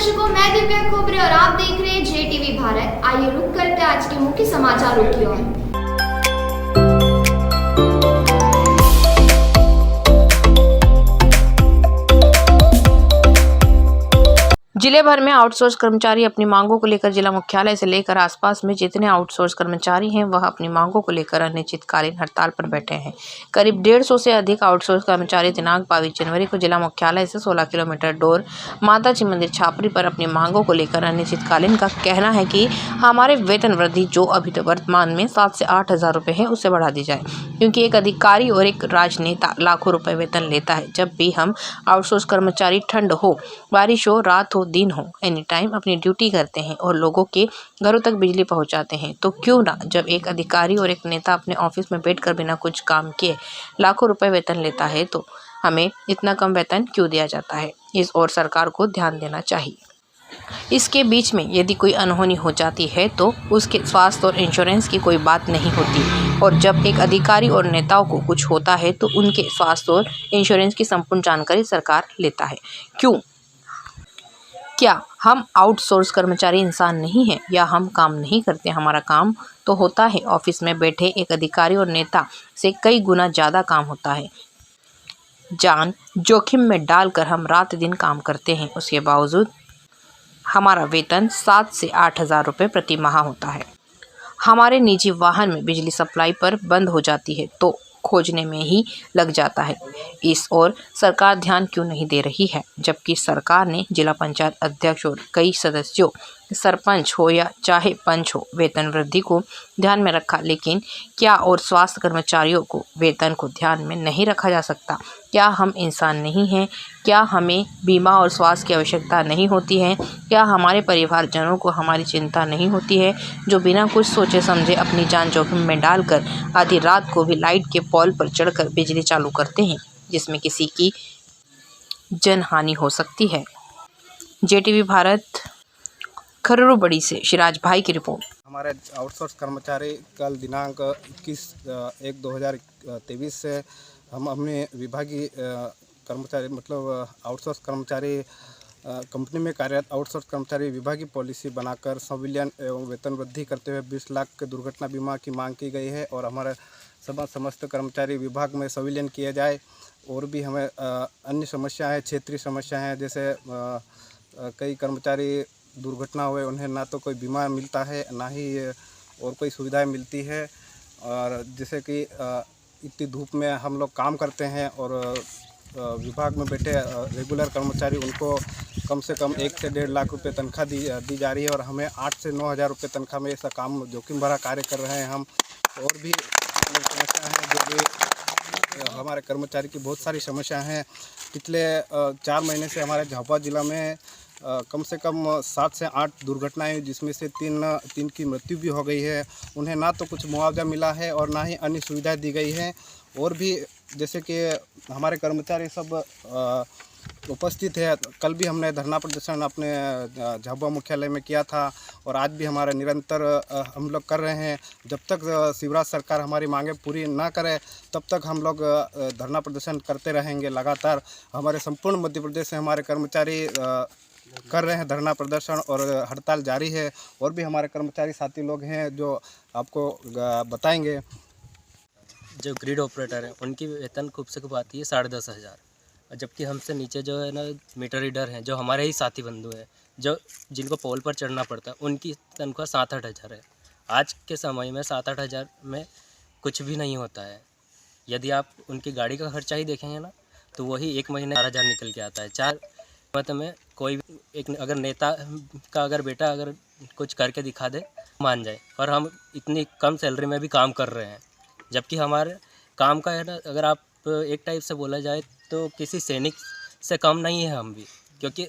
दर्शकों, मैं दिव्या खोबरे और आप देख रहे हैं JTV भारत। आइए रुक करते हैं आज के मुख्य समाचारों की ओर। जिले भर में आउटसोर्स कर्मचारी अपनी मांगों को लेकर जिला मुख्यालय से लेकर आसपास में जितने आउटसोर्स कर्मचारी हैं वह अपनी मांगों को लेकर अनिश्चितकालीन हड़ताल पर बैठे हैं। करीब 150 से अधिक आउटसोर्स कर्मचारी दिनांक 22 जनवरी को जिला मुख्यालय से 16 किलोमीटर दूर माताजी मंदिर छापरी पर अपनी मांगों को लेकर अनिश्चितकालीन का कहना है कि हमारे वेतन वृद्धि जो अभी तो वर्तमान में 7 से 8 हज़ार रुपये है उसे बढ़ा दी जाए, क्योंकि एक अधिकारी और एक राजनेता लाखों रुपए वेतन लेता है। जब भी हम आउटसोर्स कर्मचारी ठंड हो, बारिश हो, रात हो, दिन हो, एनी टाइम अपनी ड्यूटी करते हैं और लोगों के घरों तक बिजली पहुंचाते हैं, तो क्यों ना जब एक अधिकारी और एक नेता अपने ऑफिस में बैठकर बिना कुछ काम किए लाखों रुपए वेतन लेता है तो हमें इतना कम वेतन क्यों दिया जाता है। इस और सरकार को ध्यान देना चाहिए। इसके बीच में यदि कोई अनहोनी हो जाती है तो उसके स्वास्थ्य और इंश्योरेंस की कोई बात नहीं होती, और जब एक अधिकारी और नेताओं को कुछ होता है तो उनके स्वास्थ्य और इंश्योरेंस की संपूर्ण जानकारी सरकार लेता है। क्यों? क्या हम आउटसोर्स कर्मचारी इंसान नहीं हैं या हम काम नहीं करते? हमारा काम तो होता है, ऑफिस में बैठे एक अधिकारी और नेता से कई गुना ज़्यादा काम होता है। जान जोखिम में डालकर हम रात दिन काम करते हैं, उसके बावजूद हमारा वेतन 7 से 8 हज़ार रुपये प्रति माह होता है। हमारे निजी वाहन में बिजली सप्लाई पर बंद हो जाती है तो खोजने में ही लग जाता है। इस ओर सरकार ध्यान क्यों नहीं दे रही है, जबकि सरकार ने जिला पंचायत अध्यक्ष और कई सदस्यों, सरपंच हो या चाहे पंच हो, वेतन वृद्धि को ध्यान में रखा, लेकिन क्या और स्वास्थ्य कर्मचारियों को वेतन को ध्यान में नहीं रखा जा सकता? क्या हम इंसान नहीं हैं? क्या हमें बीमा और स्वास्थ्य की आवश्यकता नहीं होती है? क्या हमारे परिवारजनों को हमारी चिंता नहीं होती है, जो बिना कुछ सोचे समझे अपनी जान जोखिम में डालकर आधी रात को भी लाइट के पोल पर चढ़कर बिजली चालू करते हैं, जिसमें किसी की जनहानि हो सकती है। JTV भारत खर्रू बड़ी से शिराज भाई की रिपोर्ट। हमारे आउटसोर्स कर्मचारी कल दिनांक 21/1/2023 से हम अपने विभागीय कर्मचारी मतलब आउटसोर्स कर्मचारी कंपनी में कार्यरत आउटसोर्स कर्मचारी विभागीय पॉलिसी बनाकर संविलियन एवं वेतन वृद्धि करते हुए 20 लाख के दुर्घटना बीमा की मांग की गई है और हमारे समस्त कर्मचारी विभाग में संविलियन किया जाए। और भी हमें अन्य समस्या है, क्षेत्रीय समस्या है, जैसे कई कर्मचारी दुर्घटना हुए उन्हें ना तो कोई बीमा मिलता है ना ही और कोई सुविधाएं मिलती है, और जैसे कि इतनी धूप में हम लोग काम करते हैं और विभाग में बैठे रेगुलर कर्मचारी उनको कम से कम 1 से 1.5 लाख रुपए तनख्वाह दी जा रही है और हमें 8 से 9 हज़ार रुपये तनख्वाह में ऐसा काम जोखिम भरा कार्य कर रहे हैं हम। और भी समस्या है जो भी हमारे कर्मचारी की बहुत सारी समस्या हैं। पिछले 4 महीने से हमारे झाबुआ जिला में कम से कम 7 से 8 दुर्घटनाएं, जिसमें से 3 की मृत्यु भी हो गई है। उन्हें ना तो कुछ मुआवजा मिला है और ना ही अन्य सुविधाएं दी गई हैं। और भी जैसे कि हमारे कर्मचारी सब उपस्थित है। कल भी हमने धरना प्रदर्शन अपने झाबुआ मुख्यालय में किया था और आज भी हमारा निरंतर हम लोग कर रहे हैं। जब तक शिवराज सरकार हमारी मांगें पूरी ना करे तब तक हम लोग धरना प्रदर्शन करते रहेंगे लगातार। हमारे संपूर्ण मध्य प्रदेश से हमारे कर्मचारी कर रहे हैं धरना प्रदर्शन और हड़ताल जारी है। और भी हमारे कर्मचारी साथी लोग हैं जो आपको बताएंगे। जो ग्रिड ऑपरेटर हैं उनकी वेतन खूब से खूब आती है 10.5 हज़ार, जबकि हमसे नीचे जो है ना मीटर रीडर हैं जो हमारे ही साथी बंधु हैं जो जिनको पोल पर चढ़ना पड़ता है, उनकी तनख्वाह 7-8 हज़ार है। आज के समय में 7-8 हज़ार में कुछ भी नहीं होता है। यदि आप उनकी गाड़ी का खर्चा ही देखेंगे ना तो वही 1 महीने 4 हज़ार निकल के आता है। 4 मत में कोई एक अगर नेता का अगर बेटा अगर कुछ करके दिखा दे मान जाए, पर हम इतनी कम सैलरी में भी काम कर रहे हैं, जबकि हमारे काम का है ना अगर आप एक टाइप से बोला जाए तो किसी सैनिक से कम नहीं है हम भी, क्योंकि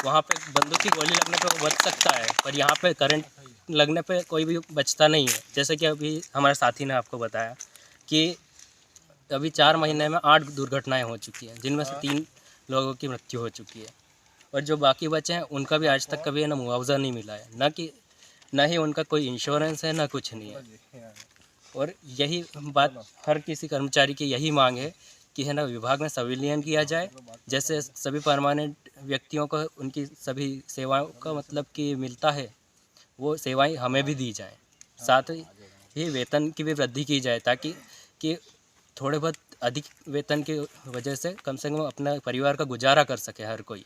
वहाँ पे बंदूक की गोली लगने पे वो बच सकता है पर यहाँ पे करंट लगने पे कोई भी बचता नहीं है। जैसे कि अभी हमारे साथी ने आपको बताया कि अभी 4 महीने में 8 दुर्घटनाएं हो चुकी हैं, जिनमें से 3 लोगों की मृत्यु हो चुकी है और जो बाकी बचे हैं उनका भी आज तक कभी ना मुआवजा नहीं मिला है, ना ही उनका कोई इंश्योरेंस है, ना कुछ नहीं है। और यही बात हर किसी कर्मचारी की यही मांग है कि है ना विभाग में संविलियन किया जाए, जैसे सभी परमानेंट व्यक्तियों को उनकी सभी सेवाओं का मतलब कि मिलता है, वो सेवाएं हमें भी दी जाएं। साथ ही वेतन की भी वृद्धि की जाए, ताकि कि थोड़े बहुत अधिक वेतन की वजह से कम अपना परिवार का गुजारा कर सके हर कोई।